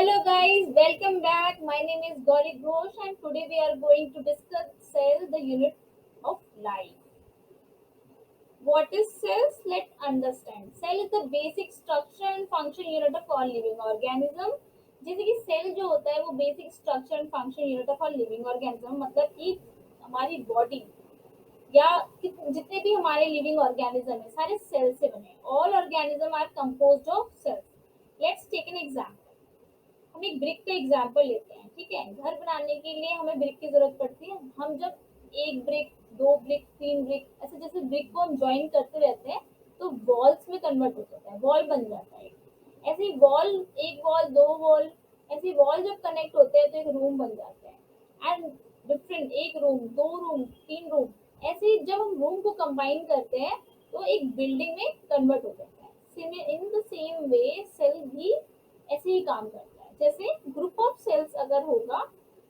Hello guys, welcome back. My name is Gauri Ghosh and today we are going to discuss cell, the unit of life. What is cells? Let's understand. Cell is the basic structure and function unit of all living organism. जैसे कि cell जो होता है वो basic structure and function unit of all living organism मतलब कि हमारी body या जितने भी हमारे लिविंग ऑर्गेनिज्म है सारे सेल से बने। All organism are composed of cells. Let's take an example. हम एक ब्रिक का एग्जाम्पल लेते हैं। ठीक है, घर बनाने के लिए हमें ब्रिक की जरूरत पड़ती है। हम जब एक ब्रिक, दो ब्रिक, तीन ब्रिक, ऐसे जैसे ब्रिक को हम ज्वाइन करते रहते हैं तो वॉल्स में कन्वर्ट हो जाता है, वॉल बन जाता है। ऐसे ही वॉल, एक वॉल, दो वॉल, ऐसे वॉल जब कनेक्ट होते हैं तो एक रूम बन जाता है। एंड डिफरेंट, एक रूम, दो रूम, तीन रूम, ऐसे ही जब हम रूम को कंबाइन करते हैं तो एक बिल्डिंग में कन्वर्ट हो जाता है। In the same way cell भी ऐसे ही काम करता है। जैसे ग्रुप ऑफ सेल्स अगर होगा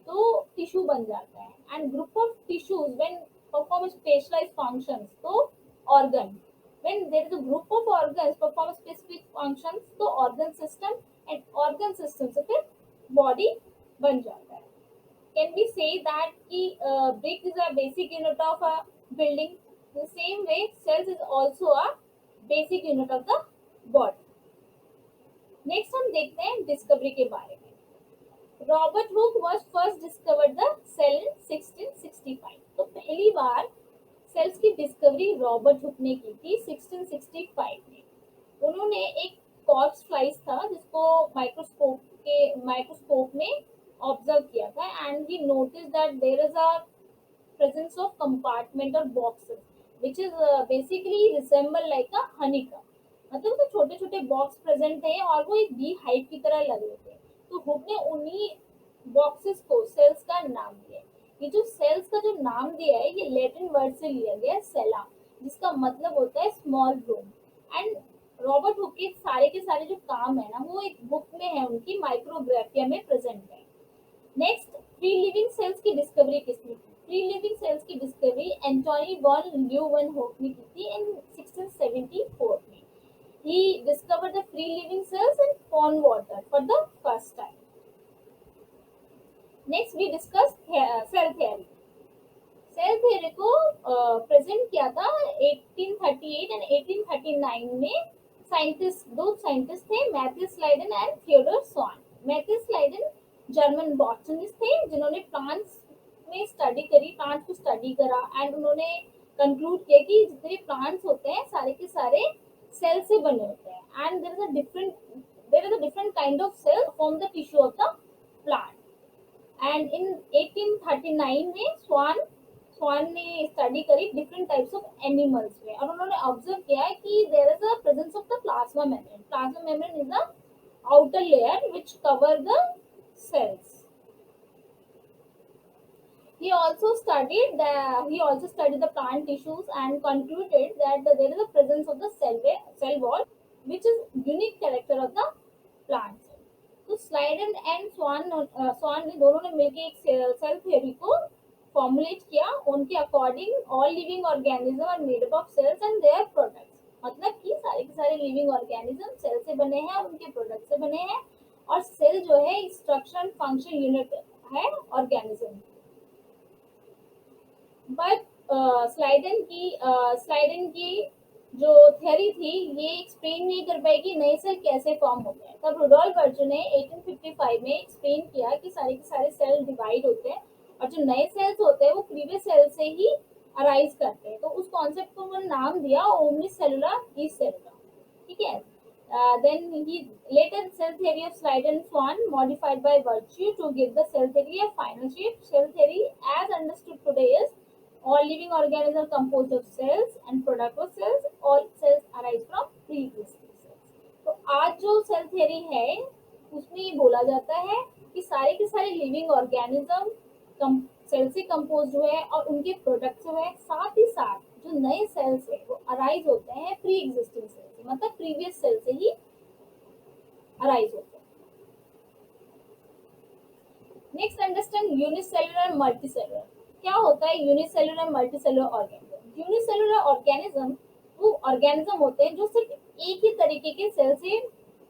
तो टिश्यू बन जाता है। And group of tissues when perform specialized functions तो organ. When there is a group of organs perform specific functions तो organ system. And organ system से फिर बॉडी बन जाता है। कैन वी से दैट कि brick is a basic unit of a building? The same way cells is also a basic unit of the body. Next हम देखते हैं discovery के बारे में। Robert Hooke was first discovered the cell in 1665। तो पहली बार सेल्स की डिस्कवरी रॉबर्ट हुक ने की थी 1665 में। उन्होंने एक कॉर्प्स फ्लाइस था जिसको माइक्रोस्कोप में ऑब्जर्व किया था। And he notice that there is a presence of compartment or boxes which is basically resemble like a honeycomb। मतलब तो छोटे छोटे बॉक्स प्रेजेंट थे और वो एक बी हाइव की तरह लग रहे थे। तो हुक ने उन्हीं बॉक्सेस को सेल्स का नाम दिया। ये जो सेल्स का जो नाम दिया है ये लैटिन वर्ड से लिया गया है सेला, जिसका मतलब होता है small room. And Robert Hooke के सारे जो काम है ना वो एक बुक में है, उनकी माइक्रोग्राफिया में प्रेजेंट है। नेक्स्ट, फ्री लिविंग सेल्स की डिस्कवरी किसने की? फ्री लिविंग सेल्स की डिस्कवरी एंटोनी वॉन ल्यूवेनहोक ने की थी इन 1674 में। He discovered the free living cells in pond water for the first time. Next, we discuss cell theory. Cell theory को प्रेजेंट किया था 1838 एंड 1839 में। दो साइंटिस्ट थे, Matthias Schleiden and Theodor Schwann. Matthias Schleiden German botanist थे जिन्होंने plants में study करी, प्लांट्स को स्टडी करा। एंड उन्होंने कंक्लूड किया कि जितने प्लांट्स होते हैं सारे के सारे सेल से बने होते हैं। And there is a different kind of cell form the tissue of the plant. And in 1839 में स्वान ने स्टडी करी डिफरेंट टाइप्स ऑफ एनिमल्स में और उन्होंने ऑब्जर्व किया है कि there is a presence of the plasma membrane. Plasma membrane is the outer layer which cover the cells. He also studied the plant tissues and concluded that there is a presence of the cell wall which is unique character of the plant cell. तो स्लाइडन and स्वान ने दोनों ने मिलकर एक cell theory को formulate किया। उनके according all living organism are made up of cells and their products. मतलब कि सारे के सारे लिविंग ऑर्गेनिज्म सेल से बने हैं और उनके प्रोडक्ट से बने हैं। और सेल जो है स्ट्रक्चर एंड फंक्शन यूनिट है ऑर्गेनिज्म। बट स्लाइडन की जो थ्योरी थी ये एक्सप्लेन नहीं कर पाई कि नए सेल कैसे फॉर्म होते हैं। तब रुडोल्फ वर्जन ने 1855 में एक्सप्लेन किया कि सारे के सारे सेल डिवाइड होते हैं और जो नए सेल्स होते हैं वो प्रीवियस सेल से ही अराइज करते हैं। तो उस कॉन्सेप्ट को उन्होंने नाम दिया ओमनीसेलुलर सेलुलर। ठीक है। Then he later cell theory of Schleiden Swan modified by Virtue to give the cell theory a final shape. Cell theory as understood today is all living organisms are composed of cells and product of cells. All cells arise from pre-existing cells. तो आज जो cell theory है उसमें ये बोला जाता है कि सारे के सारे लिविंग ऑर्गेनिज्म सेल से कंपोज हुए हैं और उनके प्रोडक्ट्स जो है, साथ ही साथ जो नए सेल्स है वो अराइज होते हैं प्री एग्जिस्टिंग सेल से, मतलब प्रीवियस सेल से ही अराइज होते हैं। Next, understand unicellular multicellular. क्या होता है unicellular multicellular organism? Unicellular organism वो ऑर्गेनिज्म होते हैं जो सिर्फ एक ही तरीके के सेल से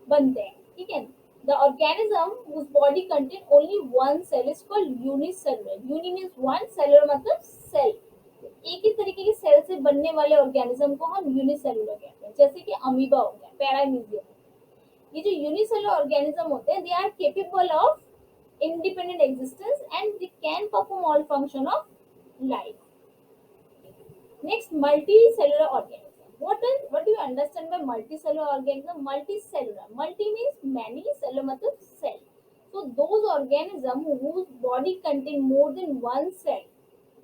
बनते हैं। ठीक है। The organism whose body contain only one cell is called unicellular. Uni means one, cellular मतलब cell. एक ही तरीके के सेल से बनने वाले ऑर्गेनिज्म को हम यूनिसेलुलर कहते हैं, जैसे कि अमीबा हो गया, पैरामीशियम। ये जो यूनिसेलुलर ऑर्गेनिज्म होते हैं, they are capable of independent existence and they can perform all function of life. Next, multicellular organism. What do you understand by multicellular organism? Multicellular. Multi means many, cellular matlab cell. So those organism whose body contain more than one cell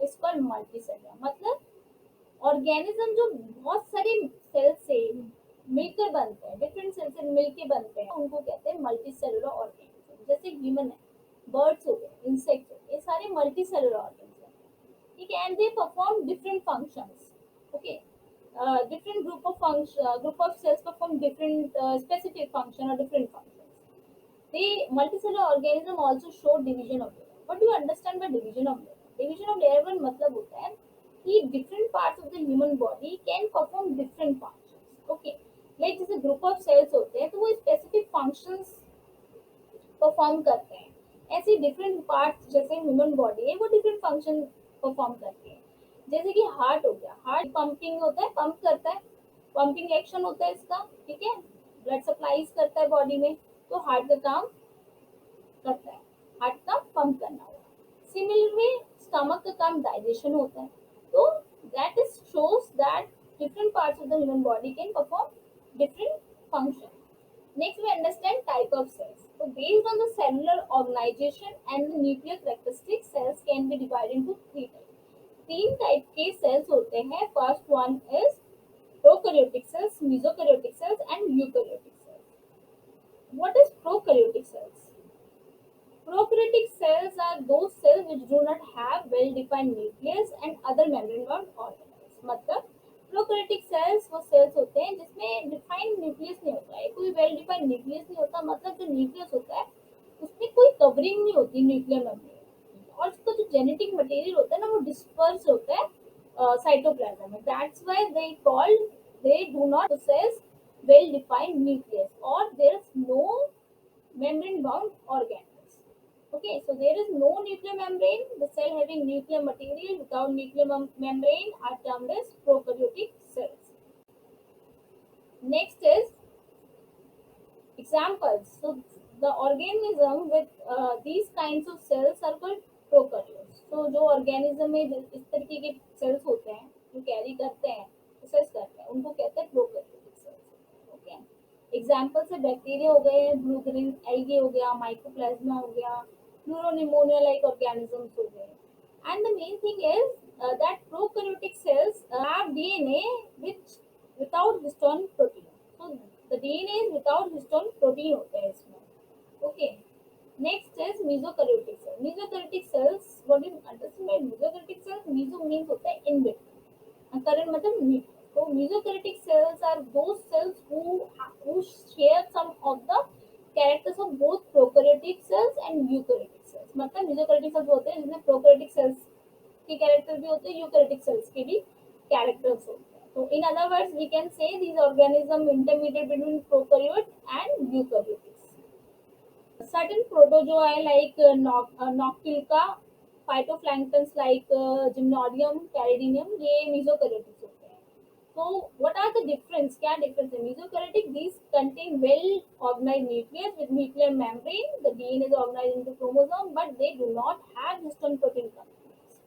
is called multicellular. मतलब organism जो बहुत सारे cell से मिलकर बनते हैं, different cell से मिलकर बनते हैं, उनको कहते हैं मल्टी सेलुलर ऑर्गेनिज्म। जैसे ह्यूमन है, बर्ड्स हो गए, इंसेक्ट हो गए, ये सारे मल्टी सेलुलर ऑर्गेनिज्म हैं। ठीक है, and they perform different functions. Okay, different group of cells perform different specific function or different functions. The multicellular organism also show division of layer. What do you understand by division of layer? Division of layer का मतलब होता है कि different parts of the human body can perform different functions. Okay, like जैसे group of cells होते हैं तो वो specific functions परफॉर्म करते हैं। ऐसे डिफरेंट पार्ट्स जैसे ह्यूमन बॉडी है वो डिफरेंट फंक्शन परफॉर्म करते हैं। जैसे कि हार्ट हो गया, हार्ट पंपिंग होता है, पंप करता है, पंपिंग एक्शन होता है इसका। ठीक है, ब्लड सप्लाईज करता है बॉडी में, तो हार्ट का काम करता है, हार्ट का पंप करना होगा। सिमिलर में स्टमक का काम डाइजेशन होता है। तो that is shows that different parts of the human body can perform different function. Next, we understand type of cells. So, based on the cellular organization and the nuclear characteristics, cells can be divided into three types. तीन type के cells होते हैं। First one is prokaryotic cells, mesokaryotic cells and eukaryotic cells. What is prokaryotic cells? Prokaryotic cells are those cells which do not have well-defined nucleus and other membrane-bound organelles. मतलब prokaryotic cells वो sales होते हैं जिसमें defined nucleus नहीं होता है, कोई well defined nucleus नहीं होता। मतलब जो न्यूक्लियस होता है उसमें कोई कवरिंग नहीं होती न्यूक्लियर मेम्ब्रेन, और उसका जो जेनेटिक मटेरियल होता है ना वो डिस्पर्स होता है साइटोप्लाज्म में। That's why they do not possess well defined nucleus or there is no membrane bound organelles. Okay, so there is no nuclear membrane. The cell having nuclear material without nuclear membrane are termed as prokaryotic cells. Next is examples. So the organism with these kinds of cells are called prokaryotes. So जो organism में इस तरीके के cells होते हैं जो carry करते हैं, प्रोसेस करते हैं, उनको कहते हैं prokaryotic cells. Okay. एग्जाम्पल्स है बैक्टीरिया हो गए, ब्लू ग्रीन एल्गी हो गया, माइकोप्लाज्मा हो गया, प्लूरोनिमोनिया लाइक ऑर्गेनिजम्स हो गए। And the main thing is that prokaryotic cells have DNA which without histone protein. तो the DNA is without histone protein होता है इसमें। Okay, next is mesokaryotic cell. Mesokaryotic cells, what is understand by mesokaryotic cells? Meso means होता है in between, karyon मतलब nucleus. So mesokaryotic cells are those cells who share some of the characters of both prokaryotic cells and eukaryotic cells. मतलब mesokaryotic cells होते हैं जिसमें prokaryotic cells के character भी होते हैं, यूकैरियोटिक सेल्स के भी कैरेक्टर्स होते हैं। तो in other words we can say these organisms intermediate between prokaryote and eukaryotics. Certain protozoa like Noctiluca, phytoplanktons like Gymnodium, Caridinium, ये mesokaryotic होते हैं। So, what are the difference? क्या difference है? Mesokaryotic, these contain well-organized nucleus with nuclear membrane. The DNA is organized into chromosome, but they do not have histone protein complex.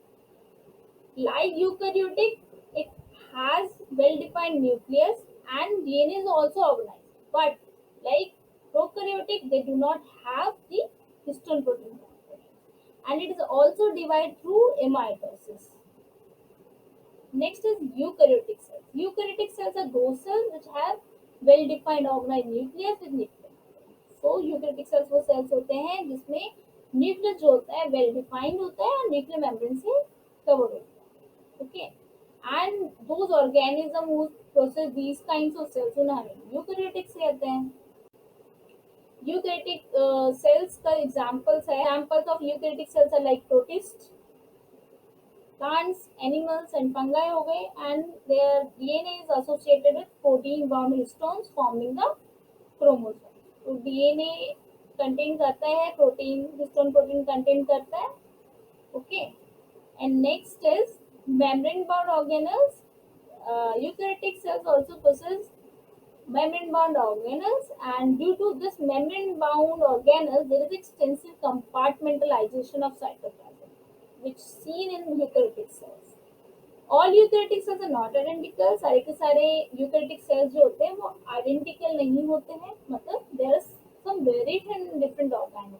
Like eukaryotic, it has well-defined nucleus and DNA is also organized. But like prokaryotic, they do not have the histone protein complex, and it is also divided through mitosis. Next is eukaryotic cells. Eukaryotic cells are those cells which have well-defined organized nucleus with nuclear membrane. So eukaryotic cells वो cells होते हैं जिसमें nucleus जो होता है well defined होता है और nuclear membrane से covered होता है. Okay, and those organisms who process these kinds of cells उन्हें हम eukaryotic कहते हैं. Eukaryotic cells का examples of eukaryotic cells are like protists, plants, animals and fungi हो गए, and their DNA is associated with protein bound histones forming the chromosome. तो DNA contain करता है प्रोटीन, हिस्टोन प्रोटीन कंटेन करता है. Okay. And next is membrane bound organelles. Eukaryotic cells also possess membrane bound organelles, and due to this membrane bound organelles there is extensive compartmentalization of cytoplasm which seen in eukaryotic cells. All eukaryotic cells are not identical. सारे के सारे eukaryotic cells जो होते हैं वो identical नहीं होते हैं, मतलब there is some variation in different organism.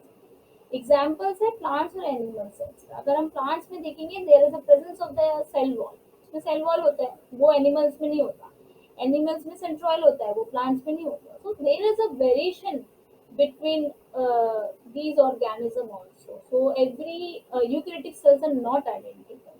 Examples है प्लांट्स और एनिमल सेल्स. अगर हम प्लांट्स में देखेंगे there is a presence of the cell wall. उसमें सेल वॉल होता है, वो एनिमल्स में नहीं होता. एनिमल्स में सेंट्रॉयल होता है, वो प्लांट्स में नहीं होता. So there is a variation between these organism also. So every eukaryotic cells are not identical.